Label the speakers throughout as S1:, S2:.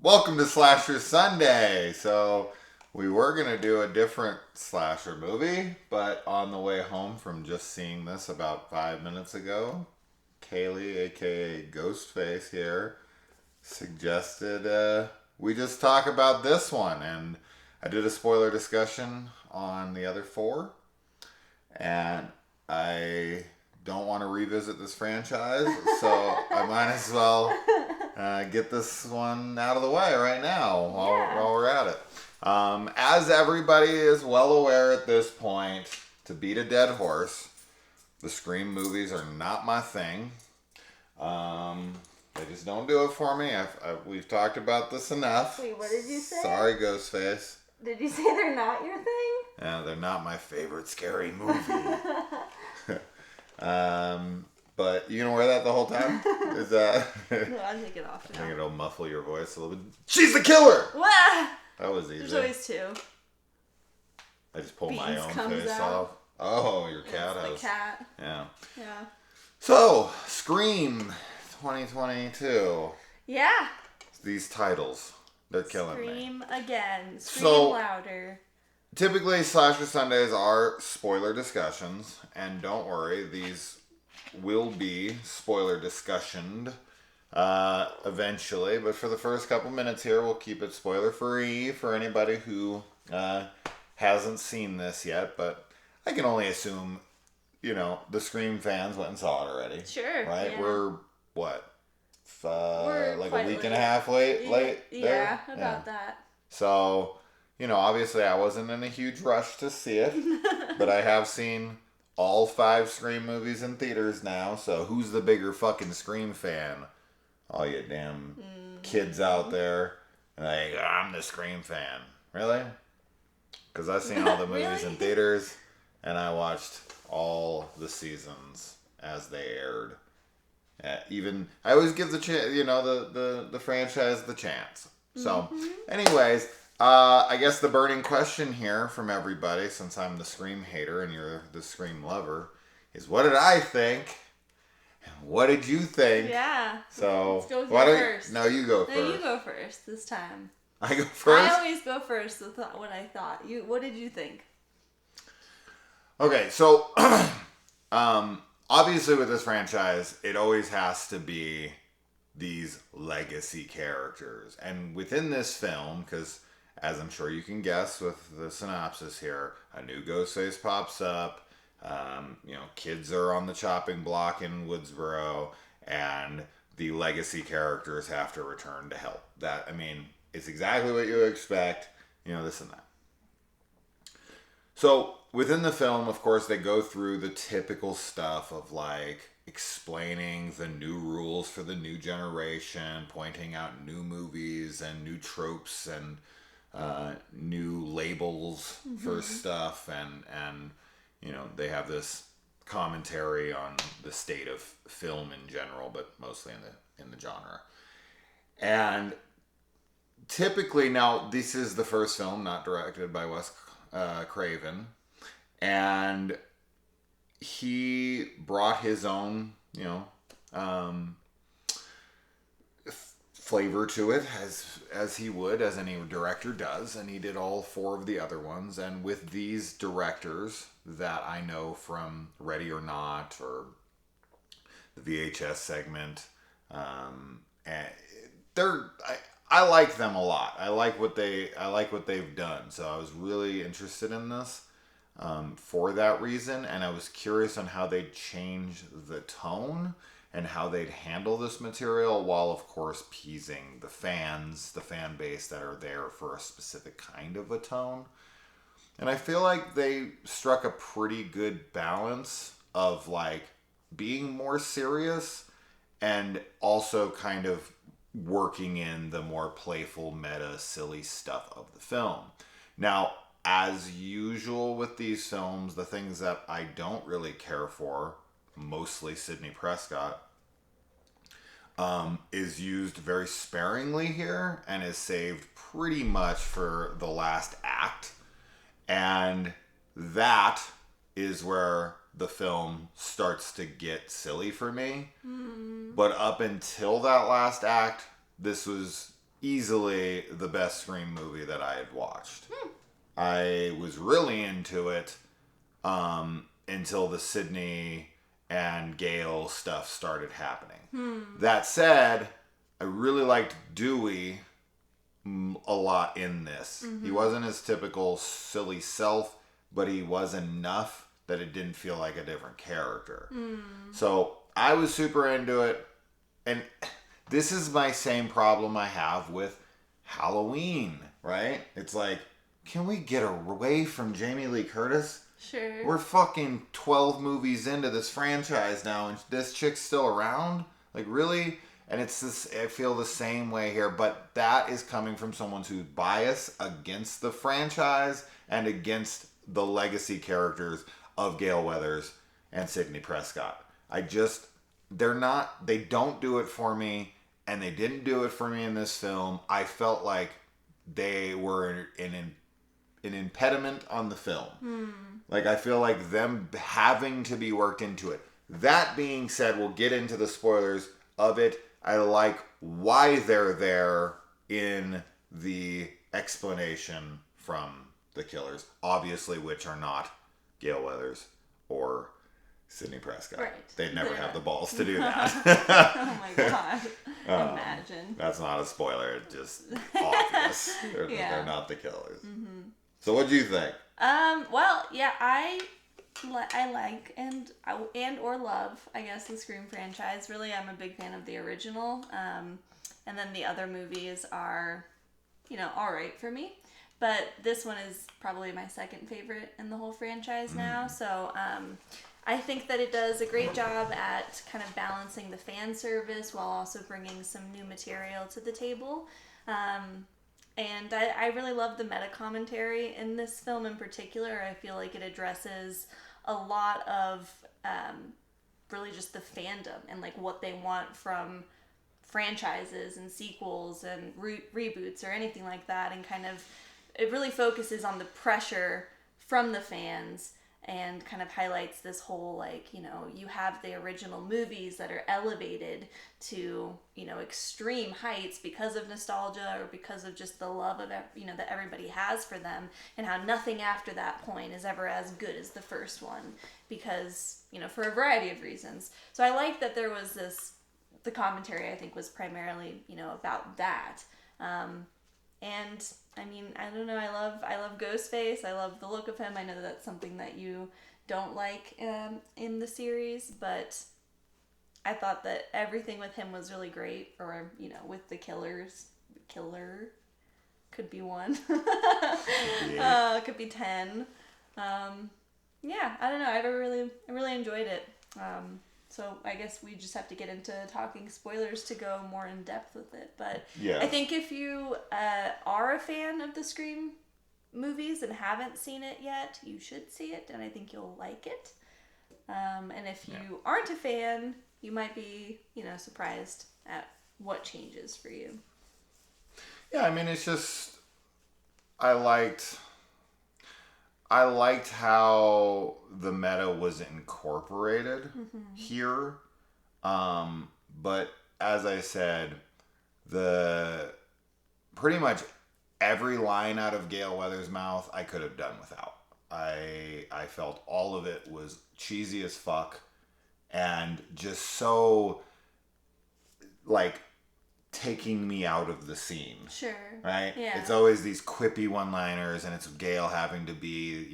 S1: Welcome to Slasher Sunday. So, we were going to do a different slasher movie, but on the way home from just seeing this about 5 minutes ago, Kaylee, aka Ghostface here, suggested we just talk about this one. And I did a spoiler discussion on the other four, and I don't want to revisit this franchise, so I might as well get this one out of the way right now while we're at it. As everybody is well aware at this point, to beat a dead horse, the Scream movies are not my thing. They just don't do it for me. We've talked about this enough.
S2: Wait, what did you say?
S1: Sorry, Ghostface.
S2: Did you say they're not your thing?
S1: Yeah, they're not my favorite scary movie. But you gonna wear that the whole time? Is that?
S2: No, I'll take it off now.
S1: I think it'll muffle your voice a little bit. She's the killer!
S2: Wah!
S1: That was easy.
S2: There's always two.
S1: I just pulled
S2: Beans
S1: my own
S2: comes
S1: face
S2: out.
S1: off. Oh, your cat has.
S2: The cat.
S1: Yeah.
S2: Yeah.
S1: So, Scream 2022.
S2: Yeah.
S1: These titles, they're killing me.
S2: Scream again. Scream
S1: So,
S2: louder.
S1: Typically, Slasher Sundays are spoiler discussions, and don't worry, these will be spoiler discussioned eventually, but for the first couple minutes here, we'll keep it spoiler free for anybody who hasn't seen this yet, but I can only assume, the Scream fans went and saw it already.
S2: Sure.
S1: Right?
S2: Yeah.
S1: We're, what,
S2: We're
S1: like a
S2: quite
S1: week
S2: late.
S1: and a half late
S2: Yeah,
S1: there?
S2: about that.
S1: So, obviously I wasn't in a huge rush to see it, but I have seen all 5 Scream movies in theaters now, so who's the bigger fucking Scream fan? All you damn kids out there. Like, I'm the Scream fan. Really? Because I've seen all the movies in
S2: Really?
S1: theaters, and I watched all the seasons as they aired. I always give the the franchise the chance. So, anyways, I guess the burning question here from everybody, since I'm the Scream hater and you're the Scream lover, is what did I think? And what did you think?
S2: Yeah.
S1: So,
S2: Let's go with
S1: why
S2: you
S1: don't
S2: first.
S1: No, you go first.
S2: No, you go first this time.
S1: I go first?
S2: I always go first with what I thought. What did you think?
S1: Okay, so obviously with this franchise, it always has to be these legacy characters. And within this film, because as I'm sure you can guess with the synopsis here, a new Ghostface pops up. Kids are on the chopping block in Woodsboro, and the legacy characters have to return to help. It's exactly what you expect, this and that. So, within the film, of course, they go through the typical stuff of, explaining the new rules for the new generation, pointing out new movies and new tropes and new labels for stuff, and they have this commentary on the state of film in general, but mostly in the genre. And typically, now this is the first film not directed by Wes Craven, and he brought his own flavor to it, as he would, as any director does, and he did all 4 of the other ones. And with these directors that I know from Ready or Not or the VHS segment, and I like them a lot. I like what they've done. So I was really interested in this for that reason, and I was curious on how they'd change the tone and how they'd handle this material, while of course appeasing the fan base that are there for a specific kind of a tone. And I feel like they struck a pretty good balance of being more serious and also kind of working in the more playful, meta, silly stuff of the film. Now, as usual with these films, the things that I don't really care for, mostly Sidney Prescott, is used very sparingly here and is saved pretty much for the last act. And that is where the film starts to get silly for me. But up until that last act, this was easily the best Scream movie that I had watched. I was really into it until the Sydney and Gale stuff started happening. That said, I really liked Dewey a lot in this. He wasn't his typical silly self, but he was enough that it didn't feel like a different character. So I was super into it. And this is my same problem I have with Halloween, right? It's like, can we get away from Jamie Lee Curtis?
S2: Sure.
S1: We're fucking 12 movies into this franchise now, and this chick's still around? Like, really? And it's this, I feel the same way here, but that is coming from someone who's biased against the franchise and against the legacy characters of Gale Weathers and Sidney Prescott. They don't do it for me, and they didn't do it for me in this film. I felt like they were an impediment on the film. Like, I feel like them having to be worked into it. That being said, we'll get into the spoilers of it. I like why they're there in the explanation from the killers, obviously, which are not Gale Weathers or Sidney Prescott.
S2: Right.
S1: They'd never have the balls to do that.
S2: Oh my god. Imagine.
S1: That's not a spoiler. It's just obvious. They're not the killers. So what do you think?
S2: Well, yeah, I like and or love, I guess, the Scream franchise. Really, I'm a big fan of the original. And then the other movies are, all right for me. But this one is probably my second favorite in the whole franchise now. So, I think that it does a great job at kind of balancing the fan service while also bringing some new material to the table. And I really love the meta commentary in this film in particular. I feel like it addresses a lot of really just the fandom and like what they want from franchises and sequels and reboots or anything like that. And kind of, it really focuses on the pressure from the fans and kind of highlights this whole, like, you have the original movies that are elevated to, extreme heights because of nostalgia or because of just the love of, that everybody has for them, and how nothing after that point is ever as good as the first one because, for a variety of reasons. So I like that there was the commentary, I think, was primarily, about that. And I mean, I don't know. I love Ghostface. I love the look of him. I know that's something that you don't like in the series, but I thought that everything with him was really great. Or with the killer could be one. Could be 10. Yeah, I don't know. I really enjoyed it. So I guess we just have to get into talking spoilers to go more in depth with it. But yeah. I think if you are a fan of the Scream movies and haven't seen it yet, you should see it, and I think you'll like it. And if you aren't a fan, you might be, surprised at what changes for you.
S1: Yeah, I mean, it's just, I liked how the meta was incorporated here. But as I said, pretty much every line out of Gale Weathers' mouth I could have done without. I felt all of it was cheesy as fuck and just so, like, taking me out of the scene.
S2: Sure.
S1: Right?
S2: Yeah.
S1: It's always these quippy one-liners, and it's Gale having to be,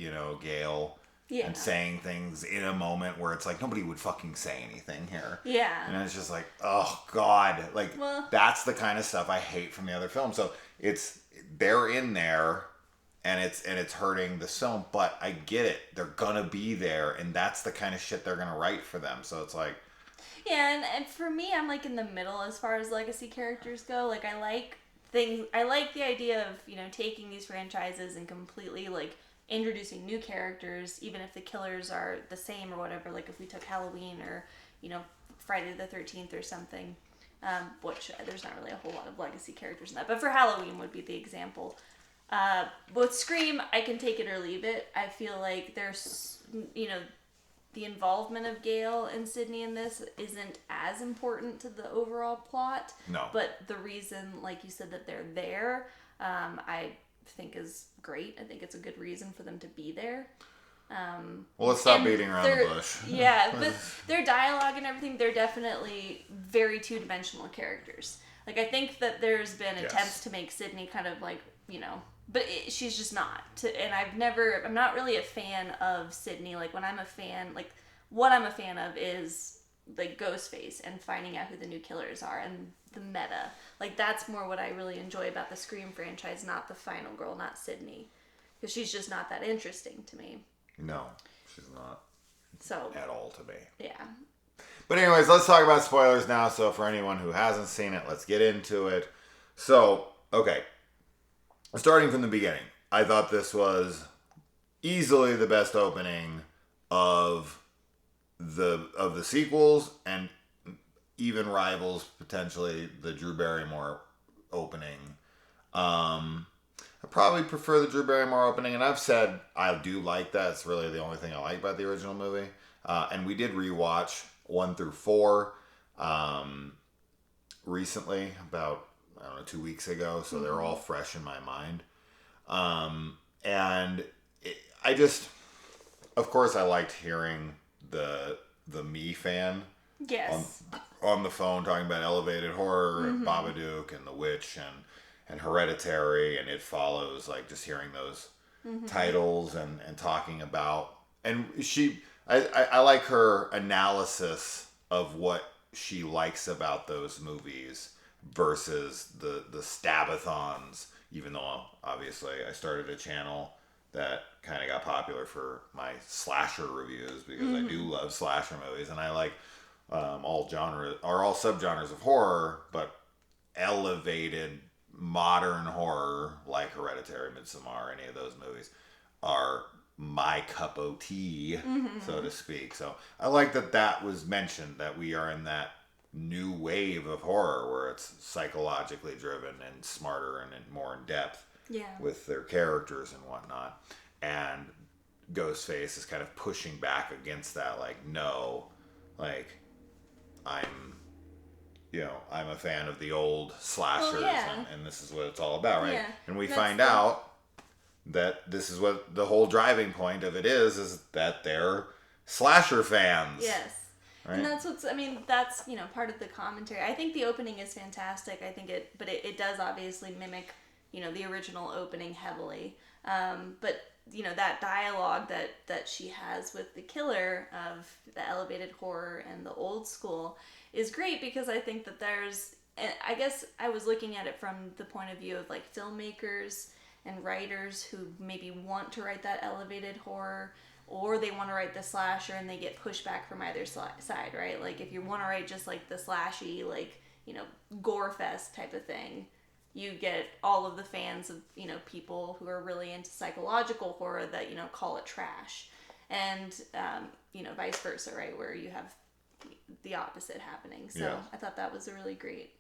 S1: Gale. Yeah. And saying things in a moment where it's like, nobody would fucking say anything here.
S2: Yeah.
S1: And it's just like, oh, God. Like, that's the kind of stuff I hate from the other films. So, they're in there, and it's hurting the film, but I get it. They're gonna be there, and that's the kind of shit they're gonna write for them. So, it's like...
S2: Yeah, and for me, I'm like in the middle as far as legacy characters go. Like, I like the idea of, taking these franchises and completely, like, introducing new characters, even if the killers are the same or whatever. Like, if we took Halloween or, Friday the 13th or something, which there's not really a whole lot of legacy characters in that. But for Halloween would be the example. With Scream, I can take it or leave it. I feel like there's, the involvement of Gale and Sydney in this isn't as important to the overall plot.
S1: No.
S2: But the reason, like you said, that they're there, I think is great. I think it's a good reason for them to be there.
S1: Well, let's stop beating around the bush.
S2: Yeah, but their dialogue and everything, they're definitely very two-dimensional characters. Like, I think that there's been attempts to make Sydney kind of like, but she's just not. And I'm not really a fan of Sydney. Like, when I'm a fan, like, what I'm a fan of is, like, Ghostface and finding out who the new killers are and the meta. Like, that's more what I really enjoy about the Scream franchise, not the final girl, not Sydney. Because she's just not that interesting to me.
S1: No, she's not.
S2: So
S1: at all to me.
S2: Yeah.
S1: But anyways, let's talk about spoilers now. So for anyone who hasn't seen it, let's get into it. So, okay. Starting from the beginning, I thought this was easily the best opening of the sequels, and even rivals potentially the Drew Barrymore opening. I probably prefer the Drew Barrymore opening, and I've said I do like that. It's really the only thing I like about the original movie. And we did rewatch 1 through 4 recently, about, I don't know, 2 weeks ago, so they're all fresh in my mind. Of course, I liked hearing the me fan on the phone talking about elevated horror and Babadook and The Witch and Hereditary and It Follows, like just hearing those titles and talking about, and I like her analysis of what she likes about those movies versus the stabathons, even though obviously I started a channel that kind of got popular for my slasher reviews because I do love slasher movies, and I like all genres or all subgenres of horror, but elevated modern horror like Hereditary, Midsommar, any of those movies are my cup of tea, so to speak. So I like that was mentioned, that we are in that new wave of horror where it's psychologically driven and smarter and more in depth with their characters and whatnot. And Ghostface is kind of pushing back against that, like, no, like, I'm a fan of the old slashers, and this is what it's all about, right? Yeah, and we find out that this is what the whole driving point of it is that they're slasher fans.
S2: Yes. Right? And that's that's, part of the commentary. I think the opening is fantastic. I think it does obviously mimic, the original opening heavily. But, that dialogue that she has with the killer of the elevated horror and the old school is great, because I think that I guess I was looking at it from the point of view of like filmmakers and writers who maybe want to write that elevated horror, or they want to write the slasher and they get pushed back from either side, right? Like if you want to write just like the slashy, like, gore fest type of thing, you get all of the fans of, people who are really into psychological horror that, call it trash. And, vice versa, right? Where you have the opposite happening. So I thought that was a really great,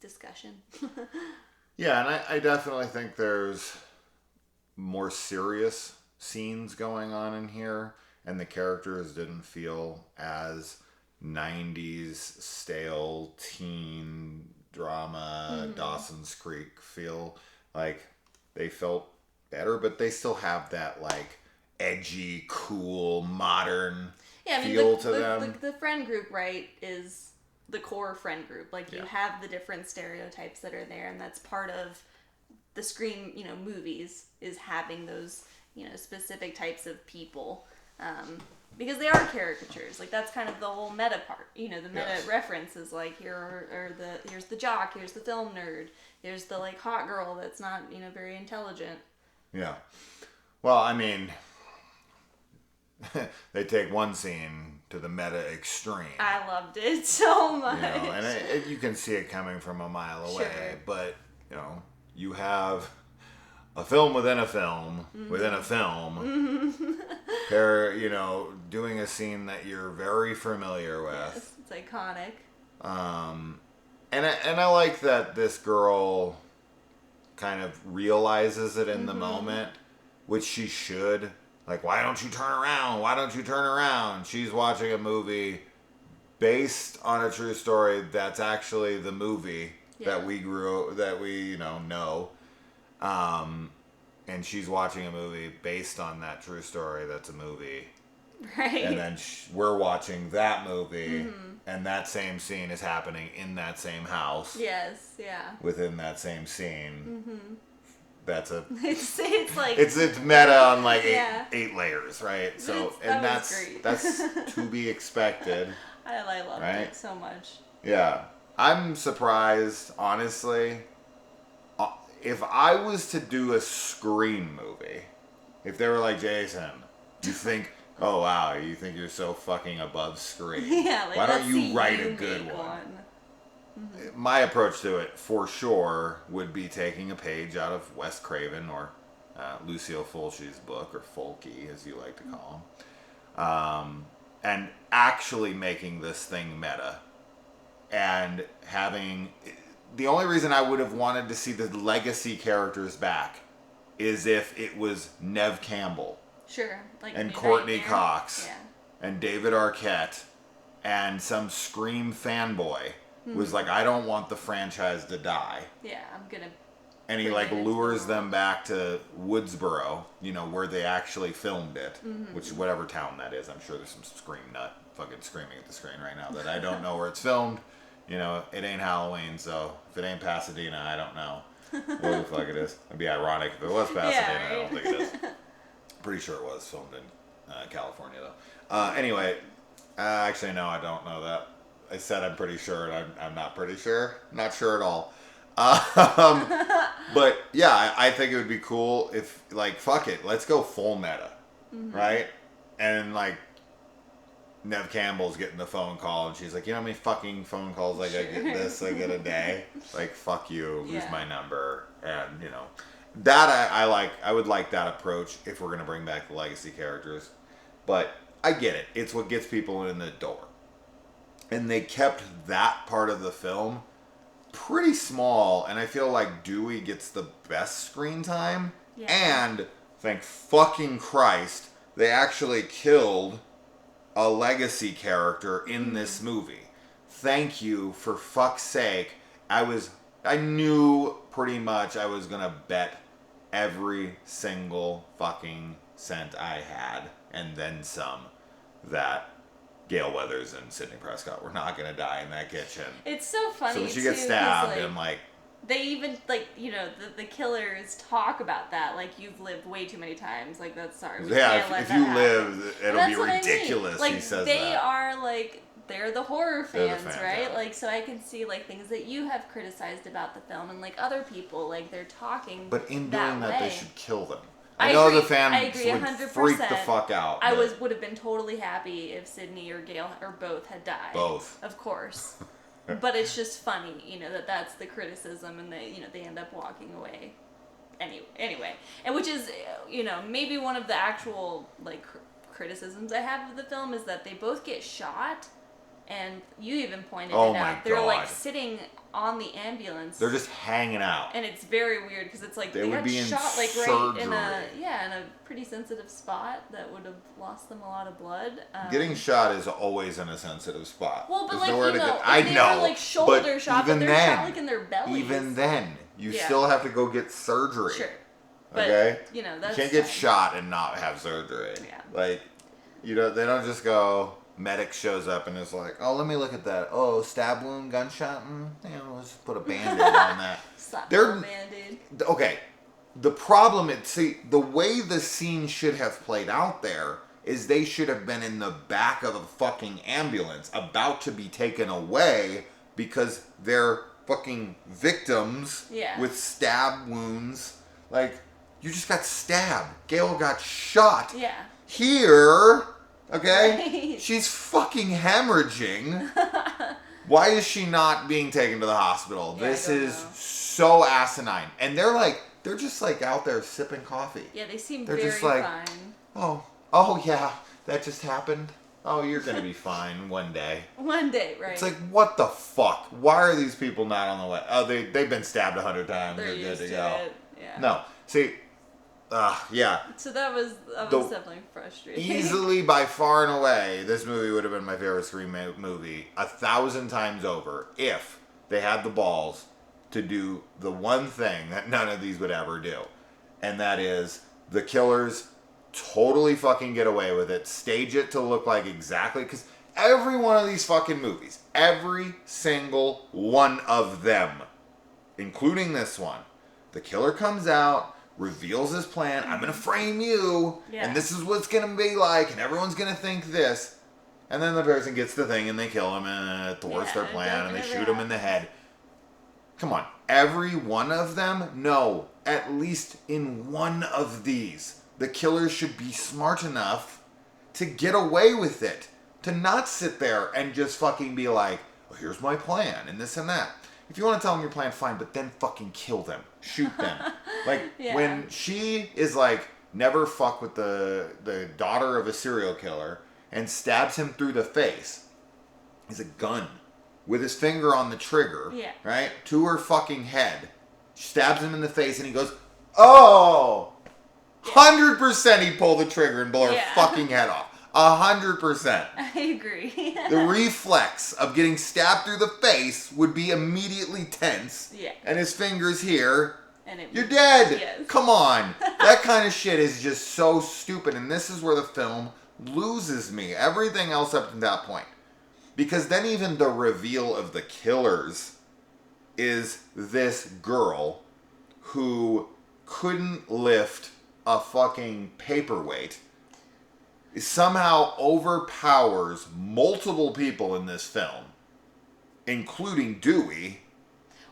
S2: discussion.
S1: Yeah, and I definitely think there's more serious scenes going on in here, and the characters didn't feel as 90s stale teen drama, Dawson's Creek feel. Like, they felt better, but they still have that, like, edgy, cool, modern feel to them.
S2: The friend group, right, is the core friend group. Like, you have the different stereotypes that are there, and that's part of the Scream, movies, is having those, specific types of people. Because they are caricatures. Like, that's kind of the whole meta part. The meta reference is like, here's the jock, here's the film nerd, here's the, like, hot girl that's not, very intelligent.
S1: Yeah. Well, they take one scene to the meta extreme.
S2: I loved it so much.
S1: And you can see it coming from a mile away. Sure. But, you have a film within a film within a film. They're, doing a scene that you're very familiar with.
S2: Yes, it's iconic.
S1: And I like that this girl kind of realizes it in the moment, which she should. Like, why don't you turn around? Why don't you turn around? She's watching a movie based on a true story that's actually the movie that we know. And she's watching a movie based on that true story that's a movie.
S2: Right.
S1: And then we're watching that movie, and that same scene is happening in that same house.
S2: Yes, yeah.
S1: Within that same scene. Mm-hmm. That's a...
S2: It's like...
S1: It's meta on like eight layers, right? So, and that's to be expected.
S2: I loved it so much.
S1: Yeah. I'm surprised, honestly. If I was to do a Scream movie, if they were like, Jason, you think... Oh, wow, you think you're so fucking above Scream.
S2: Yeah, like,
S1: why don't you write a good one? Mm-hmm. My approach to it, for sure, would be taking a page out of Wes Craven or Lucio Fulci's book, or Fulci, as you like to call him, and actually making this thing meta. And having... The only reason I would have wanted to see the legacy characters back is if it was Neve Campbell.
S2: Sure. Like
S1: and Courtney Cox. Yeah. And David Arquette. And some Scream fanboy was like, I don't want the franchise to die.
S2: Yeah, I'm gonna...
S1: And he like lures them back to Woodsboro, where they actually filmed it. Which, whatever town that is. I'm sure there's some Scream nut fucking screaming at the screen right now that I don't know where it's filmed. It ain't Halloween, so if it ain't Pasadena, I don't know where the fuck it is. It'd be ironic if it was Pasadena. Yeah, right? I don't think it is. Pretty sure it was filmed in California, though. Anyway, actually, no, I don't know that. I said I'm pretty sure, and I'm not pretty sure. Not sure at all. But, yeah, I think it would be cool if, like, fuck it, let's go full meta, right? And, like, Neve Campbell's getting the phone call, and she's like, you know how many fucking phone calls I get a day? Like, fuck you, lose my number, and, that I would like that approach if we're going to bring back the legacy characters. But I get it. It's what gets people in the door. And they kept that part of the film pretty small, and I feel like Dewey gets the best screen time. Yeah. And, thank fucking Christ, they actually killed a legacy character in this movie. Thank you, for fuck's sake. I knew pretty much I was going to bet every single fucking cent I had, and then some, that Gale Weathers and Sidney Prescott were not going to die in that kitchen.
S2: It's so funny,
S1: so when she gets stabbed, I'm like...
S2: They even, like, the killers talk about that. Like, you've lived way too many times. Like, that's sorry.
S1: Yeah, if you live, it'll be ridiculous,
S2: like,
S1: he says
S2: they
S1: that.
S2: are, like... They're the horror fans, right? Yeah. Like, so I can see, like, things that you have criticized about the film, and, like, other people, like, they're talking.
S1: But in doing that, they should kill them.
S2: I
S1: know
S2: agree.
S1: The fans would
S2: 100%.
S1: freak the fuck out.
S2: I would have been totally happy if Sydney or Gale or both had died.
S1: Both,
S2: of course. But it's just funny, that's the criticism, and they end up walking away. Anyway, and which is, maybe one of the actual, like, criticisms I have of the film is that they both get shot. And you even pointed it out. They're like sitting on the ambulance.
S1: They're just hanging out.
S2: And it's very weird because it's like
S1: they
S2: got shot like
S1: surgery.
S2: right in a pretty sensitive spot that would have lost them a lot of blood.
S1: Getting shot is always in a sensitive spot.
S2: Well, but
S1: There's
S2: like
S1: I know,
S2: were like shoulder shot, but they're shot like in their bellies.
S1: Even then, you still have to go get surgery.
S2: Sure. But,
S1: okay.
S2: That's
S1: you can't get shot and not have surgery.
S2: Yeah.
S1: Like, they don't just go. Medic shows up and is like, oh, let me look at that. Oh, stab wound, gunshot? Let's just put a Band-Aid on that.
S2: They're Band-Aid.
S1: Okay. The problem the way the scene should have played out there is they should have been in the back of a fucking ambulance about to be taken away because they're fucking victims with stab wounds. Like, you just got stabbed. Gale got shot.
S2: Yeah.
S1: Here... Okay? Right. She's fucking hemorrhaging. Why is she not being taken to the hospital?
S2: Yeah,
S1: this is so asinine. And they're just like out there sipping coffee.
S2: Yeah, they seem
S1: they're
S2: very
S1: just like,
S2: fine.
S1: Oh yeah, that just happened. Oh, you're going to be fine one day.
S2: One day, right.
S1: It's like, what the fuck? Why are these people not on the way? Oh, they've been stabbed 100 times. They're good to go.
S2: Yeah.
S1: No. See, Yeah.
S2: So that was definitely frustrating.
S1: Easily, by far and away, this movie would have been my favorite Scream movie 1,000 times over if they had the balls to do the one thing that none of these would ever do. And that is the killers totally fucking get away with it. Stage it to look like exactly... Because every one of these fucking movies, every single one of them, including this one, the killer comes out, reveals his plan. I'm going to frame you, and this is what it's going to be like, and everyone's going to think this. And then the person gets the thing, and they kill him, and it thwarts their plan, and they shoot him in the head. Come on. Every one of them? No. At least in one of these, the killer should be smart enough to get away with it. To not sit there and just fucking be like, well, here's my plan, and this and that. If you want to tell them your plan, fine, but then fucking kill them. Shoot them. When she is like, never fuck with the daughter of a serial killer and stabs him through the face. He's a gun with his finger on the trigger, right? To her fucking head. She stabs him in the face and he goes, oh! 100% he'd pull the trigger and blow her fucking head off. 100%.
S2: I agree.
S1: The reflex of getting stabbed through the face would be immediately tense.
S2: Yeah.
S1: And his fingers here.
S2: And
S1: you're dead.
S2: Yes.
S1: Come on. That kind of shit is just so stupid. And this is where the film loses me. Everything else up to that point. Because then even the reveal of the killers is this girl who couldn't lift a fucking paperweight. Somehow overpowers multiple people in this film, including Dewey.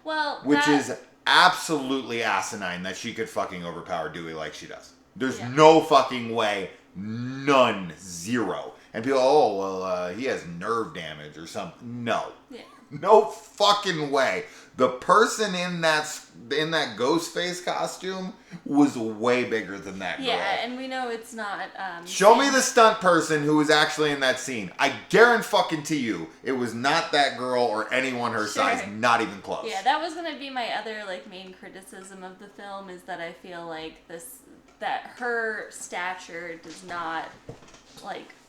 S2: Well,
S1: which is absolutely asinine that she could fucking overpower Dewey like she does. There's no fucking way. None. Zero. And people, he has nerve damage or something. No.
S2: Yeah.
S1: No fucking way. The person in that ghost face costume was way bigger than that girl.
S2: Yeah, and we know it's not...
S1: Show me the stunt person who was actually in that scene. I guarantee you it was not that girl or anyone her size. Not even close.
S2: Yeah, that was going to be my other main criticism of the film, is that I feel like that her stature does not...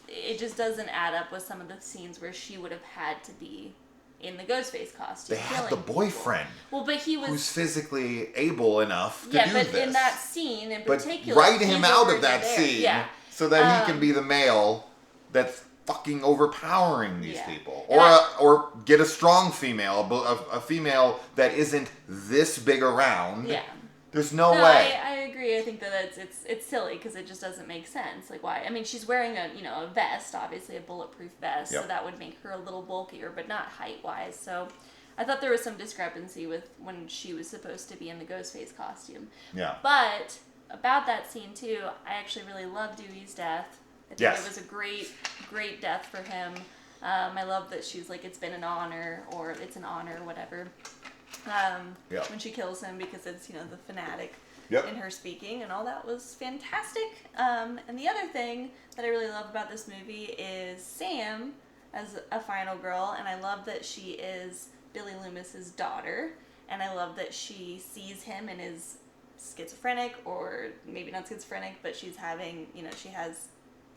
S2: it just doesn't add up with some of the scenes where she would have had to be in the Ghostface costume.
S1: They had the boyfriend.
S2: Well, but he was... who's
S1: physically able enough to do this.
S2: Yeah, but in that scene in particular...
S1: But write him out of that scene so that he can be the male that's fucking overpowering these people. Or get a strong female, a female that isn't this big around.
S2: Yeah.
S1: There's no way.
S2: I agree. I think that it's silly because it just doesn't make sense. Why? I mean, she's wearing a vest, obviously a bulletproof vest, so that would make her a little bulkier, but not height-wise. So I thought there was some discrepancy with when she was supposed to be in the Ghostface costume.
S1: Yeah.
S2: But about that scene too, I actually really love Dewey's death. I think it was a great death for him. I love that she's like, it's been an honor, or it's an honor, whatever. When she kills him, because it's the fanatic in her speaking, and all that was fantastic. And the other thing that I really love about this movie is Sam as a final girl, and I love that she is Billy Loomis's daughter, and I love that she sees him and is schizophrenic, or maybe not schizophrenic, but she's having she has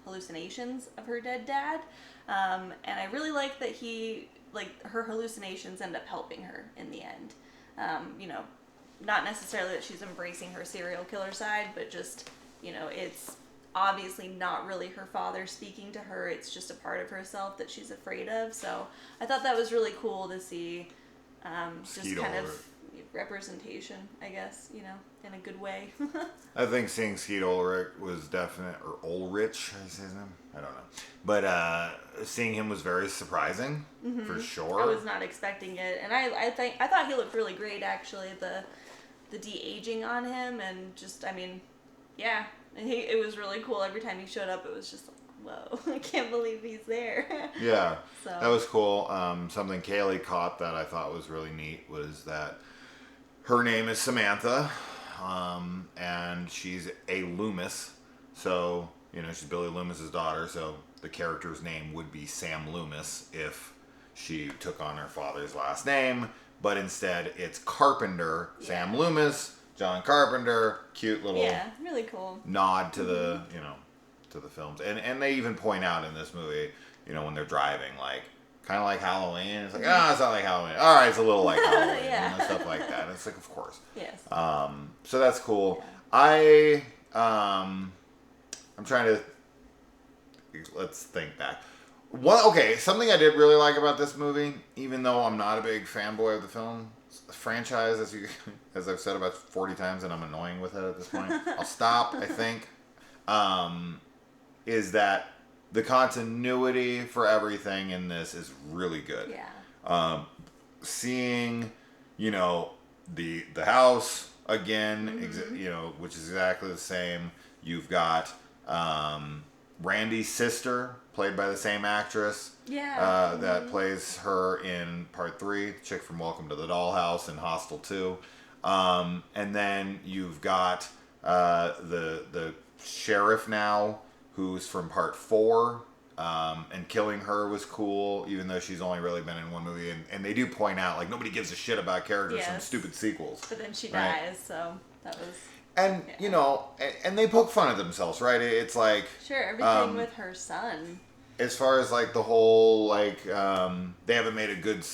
S2: hallucinations of her dead dad, and I really like that her hallucinations end up helping her in the end. Not necessarily that she's embracing her serial killer side, but just, it's obviously not really her father speaking to her. It's just a part of herself that she's afraid of. So I thought that was really cool to see, just kind of representation, I guess, in a good way.
S1: I think seeing Skeet Ulrich was definite, or Ulrich, is his name? I don't know. But seeing him was very surprising, for sure.
S2: I was not expecting it, and I thought he looked really great, actually. The de-aging on him, and just, it was really cool. Every time he showed up, it was just like, whoa, I can't believe he's there.
S1: Yeah, so that was cool. Something Kaylee caught that I thought was really neat was that her name is Samantha, and she's a Loomis, so, she's Billy Loomis's daughter, so the character's name would be Sam Loomis if she took on her father's last name, but instead it's Carpenter, Sam Loomis, John Carpenter, cute little
S2: really cool
S1: nod to the to the films, and they even point out in this movie, when they're driving, like kind of like Halloween. It's like it's not like Halloween. All right, it's a little like Halloween, stuff like that. And it's like, of course.
S2: Yes.
S1: So that's cool.
S2: Yeah.
S1: I'm trying to let's think back. Something I did really like about this movie, even though I'm not a big fanboy of the film franchise, as I've said about 40 times, and I'm annoying with it at this point. I'll stop. I think is that the continuity for everything in this is really good.
S2: Yeah.
S1: Seeing, the house again, which is exactly the same. You've got Randy's sister, played by the same actress.
S2: Yeah.
S1: That plays her in part 3, the chick from Welcome to the Dollhouse and Hostel 2. And then you've got the sheriff now, who's from part 4. And killing her was cool, even though she's only really been in one movie. And they do point out, like, nobody gives a shit about characters from stupid sequels.
S2: But then she dies, so that was...
S1: And, and they poke fun at themselves, right? It's like...
S2: Sure, everything with her son.
S1: As far as, like, the whole, like, they haven't made a good...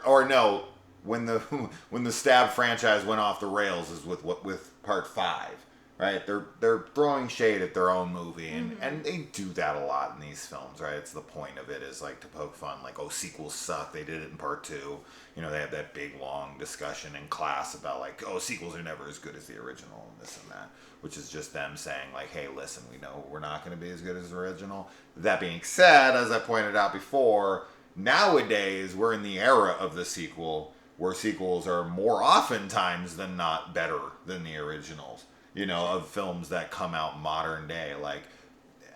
S1: Or no, when the Stab franchise went off the rails is with part 5. Right, they're throwing shade at their own movie, and they do that a lot in these films, right? It's the point of it is like to poke fun, like, oh, sequels suck. They did it in part 2. They had that big long discussion in class about like, oh, sequels are never as good as the original, and this and that, which is just them saying like, hey, listen, we know we're not going to be as good as the original. That being said, as I pointed out before, nowadays we're in the era of the sequel, where sequels are more oftentimes than not better than the originals. Of films that come out modern day. Like,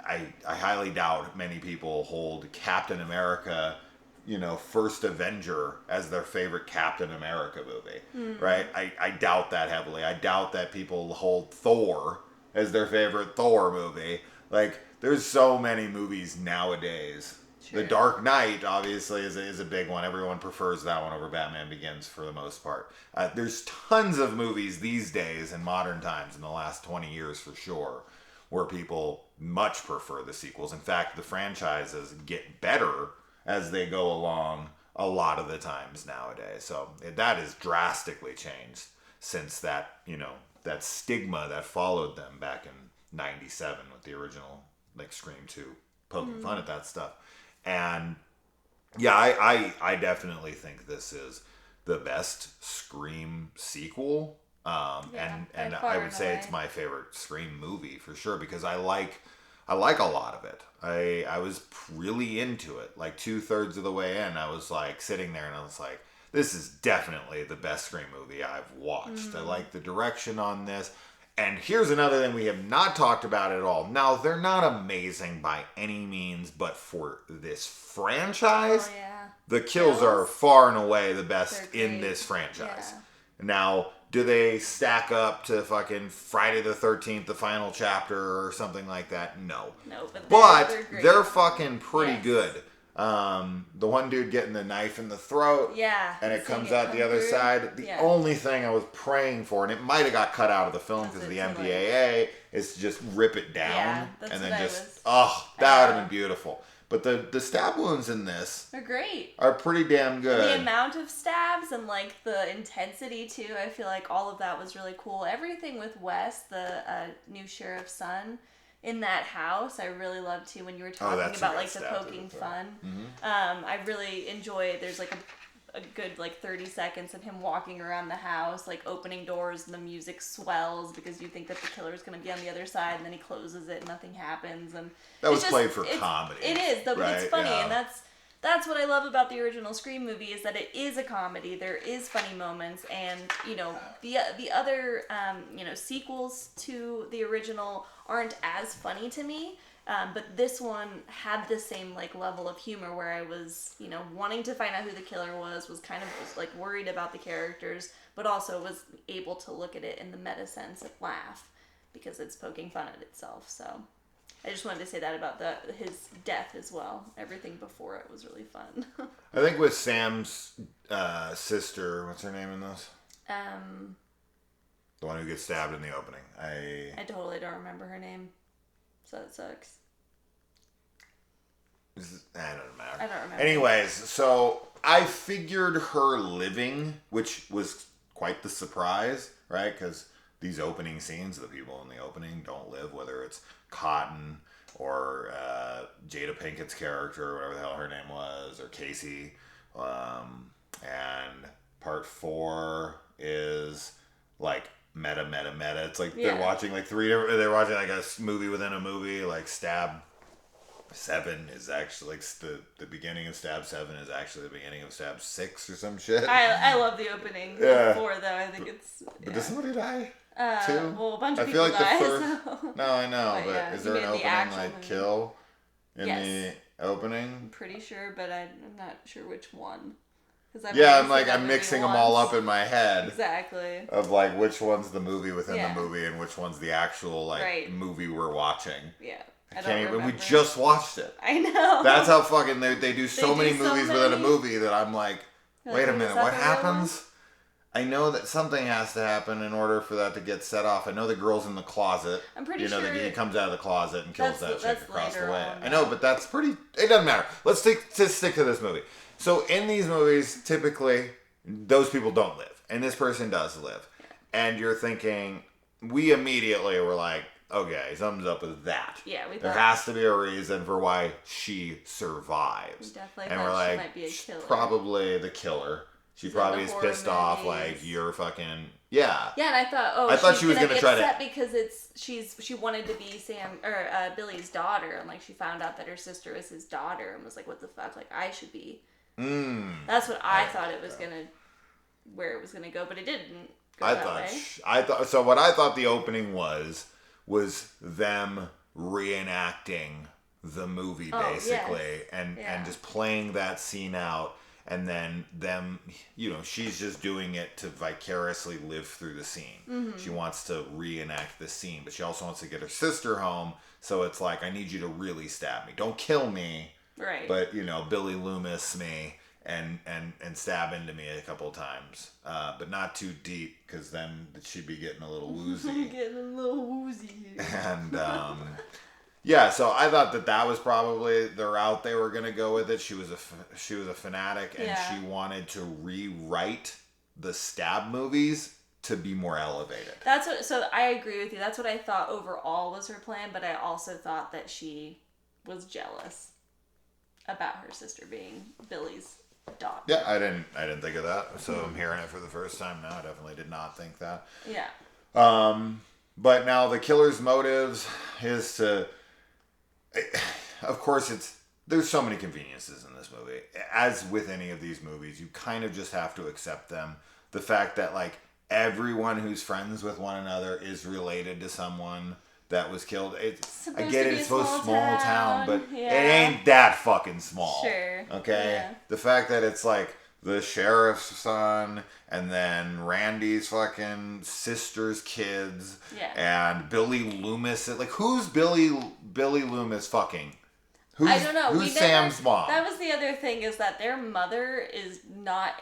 S1: I highly doubt many people hold Captain America, First Avenger as their favorite Captain America movie, right? I doubt that heavily. I doubt that people hold Thor as their favorite Thor movie. Like, there's so many movies nowadays. Sure. The Dark Knight, obviously, is a big one. Everyone prefers that one over Batman Begins for the most part. There's tons of movies these days in modern times, in the last 20 years for sure, where people much prefer the sequels. In fact, the franchises get better as they go along a lot of the times nowadays. So that has drastically changed since that, that stigma that followed them back in 97 with the original, like, Scream 2, poking fun at that stuff. And yeah, I definitely think this is the best Scream sequel. And I would say it's my favorite Scream movie for sure, because I like a lot of it. I was really into it. Like 2/3 of the way in, I was like sitting there and I was like, this is definitely the best Scream movie I've watched. I like the direction on this. And here's another thing we have not talked about at all. Now, they're not amazing by any means, but for this franchise, the kills are far and away the best in this franchise. Yeah. Now, do they stack up to fucking Friday the 13th, the final chapter, or something like that? No.
S2: No,
S1: but they're fucking pretty good. The one dude getting the knife in the throat, and it comes out the other side. The only thing I was praying for, and it might have got cut out of the film because of the MPAA, is to just rip it down and then just that would have been beautiful. But the stab wounds in this
S2: are great.
S1: Are pretty damn good.
S2: The amount of stabs and like the intensity too. I feel like all of that was really cool. Everything with Wes, the new sheriff's son, in that house, I really loved too. When you were talking about like the poking fun, I really enjoy. There's like a good like 30 seconds of him walking around the house, like opening doors, and the music swells because you think that the killer is going to be on the other side, and then he closes it and nothing happens. And
S1: that was played for comedy.
S2: It is, though, right? It's funny, and that's what I love about the original Scream movie, is that it is a comedy. There is funny moments, and the other sequels to the original aren't as funny to me. But this one had the same like level of humor where I was, wanting to find out who the killer was kind of like worried about the characters, but also was able to look at it in the meta sense and laugh because it's poking fun at itself. So I just wanted to say that about his death as well. Everything before it was really fun.
S1: I think with Sam's sister, what's her name in this? The one who gets stabbed in the opening.
S2: I totally don't remember her name. So that sucks.
S1: It doesn't matter.
S2: I don't remember.
S1: Anyways, so I figured her living, which was quite the surprise, right? Because these opening scenes, the people in the opening don't live, whether it's Cotton or Jada Pinkett's character, whatever the hell her name was, or Casey. And part 4 is like meta. It's like they're watching like they're watching like a movie within a movie, like Stab 7 is actually like the beginning of Stab 7 is actually the beginning of Stab 6 or some shit.
S2: I love the opening.
S1: Yeah.
S2: 4 though, I think it's.
S1: But does somebody die? Too?
S2: Well, a bunch of
S1: I
S2: people
S1: feel like
S2: die.
S1: the first.
S2: So.
S1: No, I know, but
S2: yeah,
S1: is there an opening like
S2: movie.
S1: kill in
S2: Yes.
S1: the opening?
S2: I'm pretty sure, but I'm not sure which one.
S1: I'm mixing them all up in my head.
S2: Exactly.
S1: Of like which one's the movie within the movie and which one's the actual
S2: right.
S1: movie we're watching.
S2: Yeah.
S1: I can't even. We just watched it.
S2: I know.
S1: That's how fucking they do so many movies within a movie that I'm like, wait a minute, what happens? I know that something has to happen in order for that to get set off. I know the girl's in the closet.
S2: I'm pretty sure.
S1: That he comes out of the closet and kills that chick across the way.
S2: On,
S1: I know, but that's pretty. It doesn't matter. Let's stick to this movie. So in these movies, typically, those people don't live, and this person does live. And you're thinking, we immediately were like, okay, something's up with that.
S2: Yeah, we thought
S1: there has to be a reason for why she survives.
S2: We definitely
S1: and
S2: thought
S1: we're like,
S2: she might be a killer.
S1: Probably the killer. She probably is pissed off, like, you're fucking, yeah.
S2: Yeah, and I thought,
S1: I thought she was gonna try to,
S2: because she wanted to be Billy's daughter, and like she found out that her sister was his daughter, and was like, what the fuck, like I should be. That's what I thought it was where it was gonna go, but it didn't go that way.
S1: So what I thought the opening was them reenacting the movie basically, and just playing that scene out. And then them, she's just doing it to vicariously live through the scene. Mm-hmm. She wants to reenact the scene, but she also wants to get her sister home. So it's like, I need you to really stab me. Don't kill me.
S2: Right.
S1: But, Billy Loomis me and stab into me a couple times. But not too deep, because then she'd be getting a little woozy.
S2: Getting a little woozy here.
S1: And, yeah, so I thought that was probably the route they were going to go with it. She was a fanatic, and she wanted to rewrite the Stab movies to be more elevated.
S2: So I agree with you. That's what I thought overall was her plan, but I also thought that she was jealous about her sister being Billy's daughter.
S1: Yeah, I didn't think of that. So I'm hearing it for the first time now. I definitely did not think that.
S2: Yeah.
S1: But now the killer's motives is to... Of course, there's so many conveniences in this movie. As with any of these movies, you kind of just have to accept them. The fact that, like, everyone who's friends with one another is related to someone that was killed. I get it, it's supposed to be a small town, but it ain't that fucking small.
S2: Sure.
S1: Okay?
S2: Yeah.
S1: The fact that it's, like, the sheriff's son, and then Randy's fucking sister's kids, and Billy Loomis. Like, who's Billy Loomis fucking?
S2: I don't know.
S1: Who's Sam's mom?
S2: That was the other thing, is that their mother is not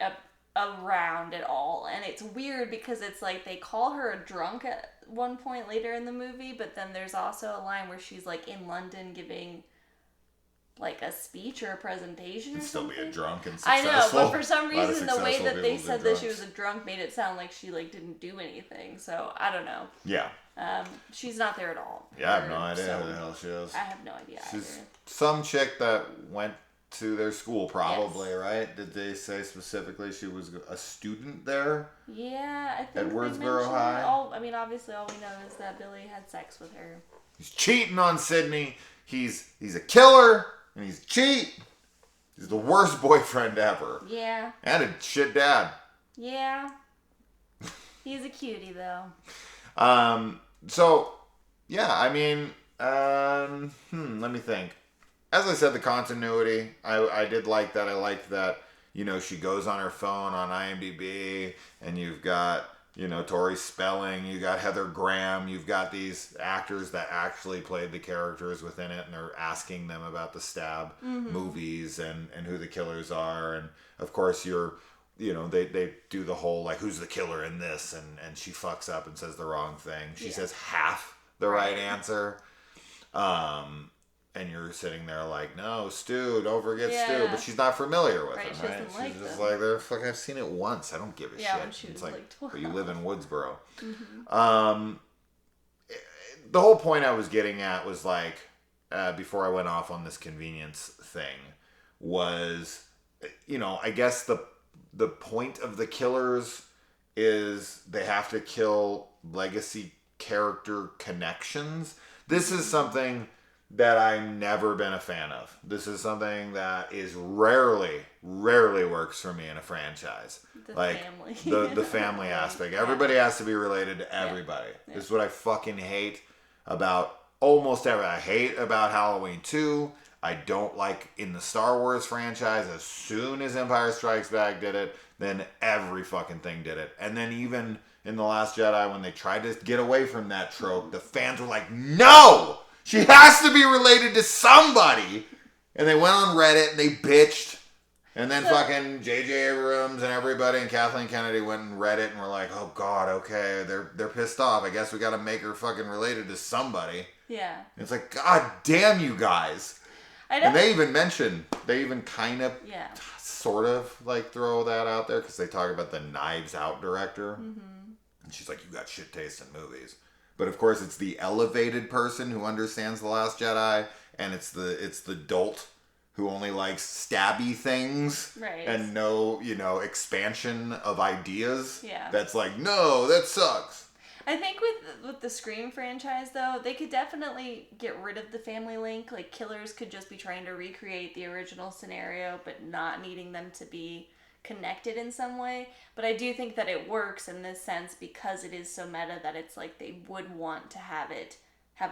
S2: around at all. And it's weird because it's like they call her a drunk at one point later in the movie, but then there's also a line where she's like in London giving like a speech or a presentation or something.
S1: Still be a drunk and successful.
S2: I know, but for some reason the way that they said that she was a drunk made it sound like she like didn't do anything. So I don't know.
S1: Yeah.
S2: She's not there at all.
S1: Yeah, I have no idea who the hell she is.
S2: I have no idea
S1: She's
S2: either.
S1: some chick that went to their school, probably, right? Did they say specifically she was a student there?
S2: Yeah, I think
S1: at Wordsboro High.
S2: Obviously, all we know is that Billy had sex with her.
S1: He's cheating on Sydney. He's a killer, and he's cheat. He's the worst boyfriend ever.
S2: Yeah.
S1: And a shit dad.
S2: Yeah. He's a cutie, though.
S1: So, yeah, I mean, let me think. As I said, the continuity, I did like that. I liked that, she goes on her phone on IMDb, and you've got, Tori Spelling, you got Heather Graham, you've got these actors that actually played the characters within it, and they're asking them about the Stab movies and who the killers are. And, of course, you're they do the whole, like, who's the killer in this? And she fucks up and says the wrong thing. She says half the right answer. And you're sitting there like, no, Stu, don't forget Stu. But she's not familiar with him, right? She's just like, they're fucking, I've seen it once. I don't give a shit.
S2: When she was like 12.
S1: But you live in Woodsboro. The whole point I was getting at was like, before I went off on this convenience thing, was, I guess the point of the killers is they have to kill legacy character connections. This is something that I've never been a fan of. This is something that is rarely works for me in a franchise.
S2: Family.
S1: The family aspect. Everybody has to be related to everybody. Yeah. This is what I fucking hate about almost everything. I hate about Halloween 2. I don't like in the Star Wars franchise. As soon as Empire Strikes Back did it, then every fucking thing did it. And then even in The Last Jedi, when they tried to get away from that trope, the fans were like, no! She has to be related to somebody! And they went on Reddit and they bitched. And then fucking J.J. Abrams and everybody and Kathleen Kennedy went on Reddit and were like, oh God, okay, they're pissed off. I guess we gotta make her fucking related to somebody.
S2: Yeah.
S1: And it's like, God damn you guys. And they even kind of, sort of, like, throw that out there because they talk about the Knives Out director. Mm-hmm. And she's like, you got shit taste in movies. But of course, it's the elevated person who understands The Last Jedi, and it's the dolt who only likes stabby things and no, expansion of ideas. Yeah. That's like, no, that sucks.
S2: I think with the Scream franchise, though, they could definitely get rid of the family link. Like, killers could just be trying to recreate the original scenario, but not needing them to be connected in some way. But I do think that it works in this sense because it is so meta that it's like they would want to have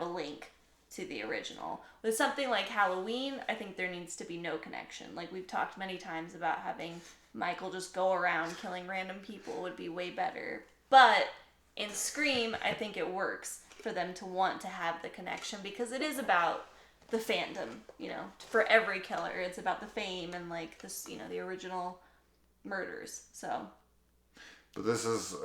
S2: a link to the original. With something like Halloween, I think there needs to be no connection. Like, we've talked many times about having Michael just go around killing random people would be way better. But in Scream, I think it works for them to want to have the connection because it is about the fandom, for every killer. It's about the fame and, like, this, the original murders. So.
S1: But this is,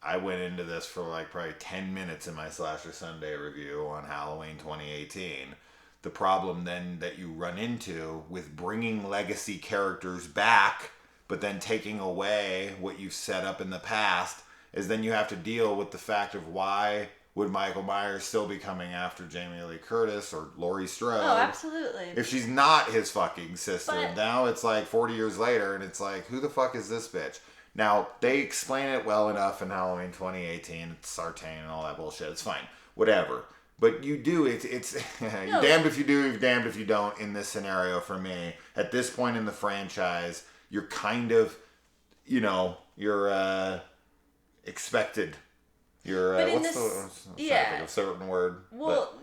S1: I went into this for like probably 10 minutes in my Slasher Sunday review on Halloween 2018. The problem then that you run into with bringing legacy characters back, but then taking away what you've set up in the past, is then you have to deal with the fact of why would Michael Myers still be coming after Jamie Lee Curtis or Laurie Strode?
S2: Oh, absolutely.
S1: If she's not his fucking sister. But now it's like 40 years later and it's like, who the fuck is this bitch? Now, they explain it well enough in Halloween 2018. It's Sartain and all that bullshit. It's fine. Whatever. But you do, it's you're damned if you do, you're damned if you don't in this scenario for me. At this point in the franchise, you're kind of, you're expected. You're, a certain word?
S2: Well,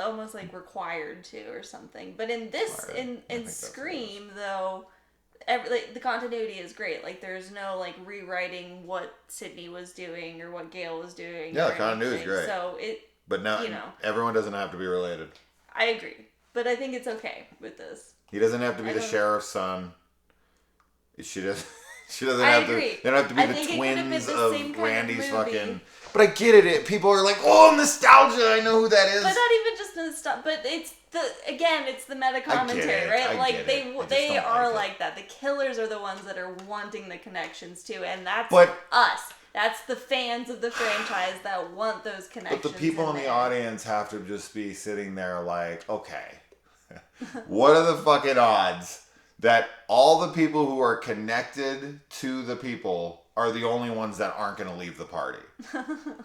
S2: almost like required to or something. But in this, in Scream, though, the continuity is great. Like, there's no, like, rewriting what Sydney was doing or what Gail was doing.
S1: Yeah, the continuity is great.
S2: So
S1: but now, everyone doesn't have to be related.
S2: I agree. But I think it's okay with this.
S1: He doesn't have to be the sheriff's son. She doesn't
S2: I
S1: have
S2: agree.
S1: to. They don't have to be the twins of Randy's fucking. But I get it. People are like, "Oh, nostalgia! I know who that is."
S2: But not even just nostalgia. But it's the meta commentary, right? Like they are like that. The killers are the ones that are wanting the connections too, and that's us. That's the fans of the franchise that want those connections.
S1: But the people in the audience have to just be sitting there like, okay, what are the fucking odds that all the people who are connected to the people are the only ones that aren't going to leave the party,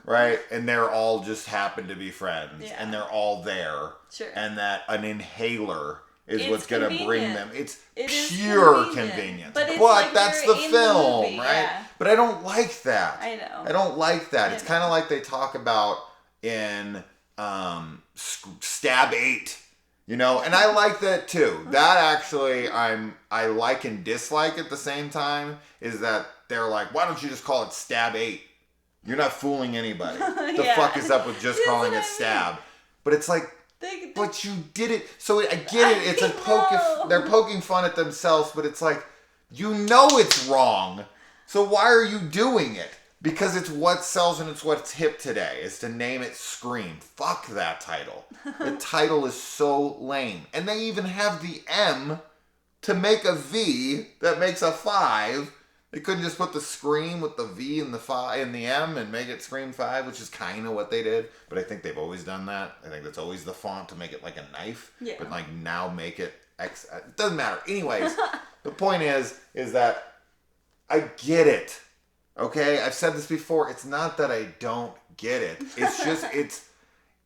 S1: right? And they're all just happen to be friends, and they're all there, and that an inhaler is what's going to bring them. It's pure convenience. But like that's the film, right? Yeah. But I don't like that.
S2: I know.
S1: I don't like that. It's kind of like they talk about in Stab 8. And I like that too. That actually I like and dislike at the same time, is that they're like, why don't you just call it Stab 8? You're not fooling anybody. The fuck is up with just calling it Stab? But it's like, but you did it. So I get it. It's they're poking fun at themselves, but it's like, You know it's wrong. So why are you doing it? Because it's what sells and it's what's hip today, is to name it Scream. Fuck that title. The title is so lame. And they even have the M to make a V that makes a 5. They couldn't just put the Scream with the V and the 5 and the M and make it Scream 5, which is kind of what they did. But I think they've always done that. I think that's always the font to make it like a knife.
S2: Yeah.
S1: But like now make it X. It doesn't matter. Anyways, the point is that I get it. Okay? I've said this before. It's not that I don't get it. It's just,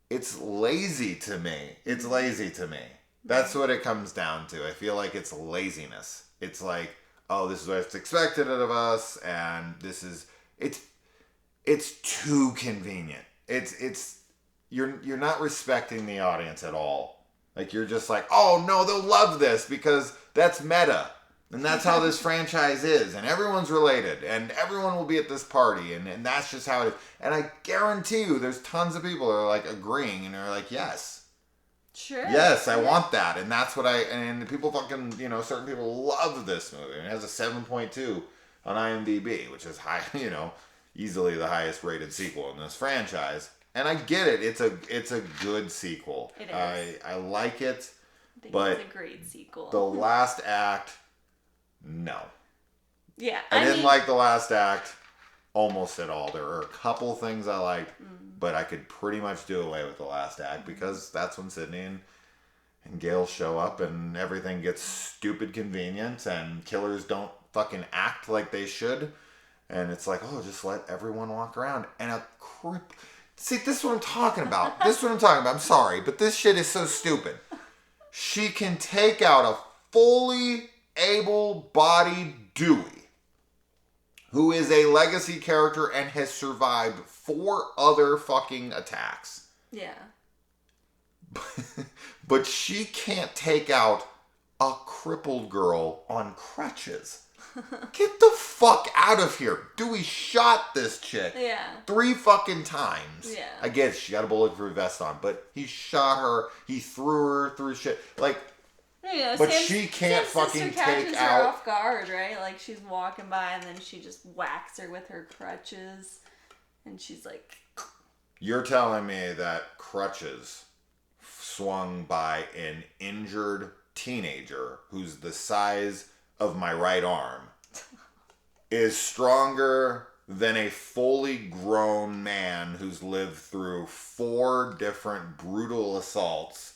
S1: it's lazy to me. It's lazy to me. That's what it comes down to. I feel like it's laziness. It's like, oh, this is what's expected of us, and this is, it's too convenient. You're not respecting the audience at all. Like, you're just like, oh no, they'll love this because that's meta. And that's how this franchise is. And everyone's related. And everyone will be at this party. And that's just how it is. And I guarantee you there's tons of people that are like agreeing. And they're like, yes.
S2: Sure.
S1: Yes, I want that. And that's what and people fucking, certain people love this movie. And it has a 7.2 on IMDb, which is high, easily the highest rated sequel in this franchise. And I get it. It's a good sequel.
S2: It is.
S1: I like it.
S2: I think
S1: but
S2: it's a great sequel.
S1: the last act, no.
S2: Yeah.
S1: I didn't like the last act almost at all. There were a couple things I liked, but I could pretty much do away with the last act because that's when Sydney and Gail show up and everything gets stupid convenient and killers don't fucking act like they should. And it's like, oh, just let everyone walk around. And a crip... See, this is what I'm talking about. I'm sorry, but this shit is so stupid. She can take out a fully able-bodied Dewey, who is a legacy character and has survived 4 other fucking attacks.
S2: Yeah.
S1: But she can't take out a crippled girl on crutches. Get the fuck out of here. Dewey shot this chick 3 fucking times.
S2: Yeah.
S1: I get it, she got a bulletproof vest on, but he shot her, he threw her through shit. Like, but she can't fucking take out.
S2: Her off guard, right? Like, she's walking by and then she just whacks her with her crutches, and she's like.
S1: You're telling me that crutches swung by an injured teenager who's the size of my right arm is stronger than a fully grown man who's lived through 4 different brutal assaults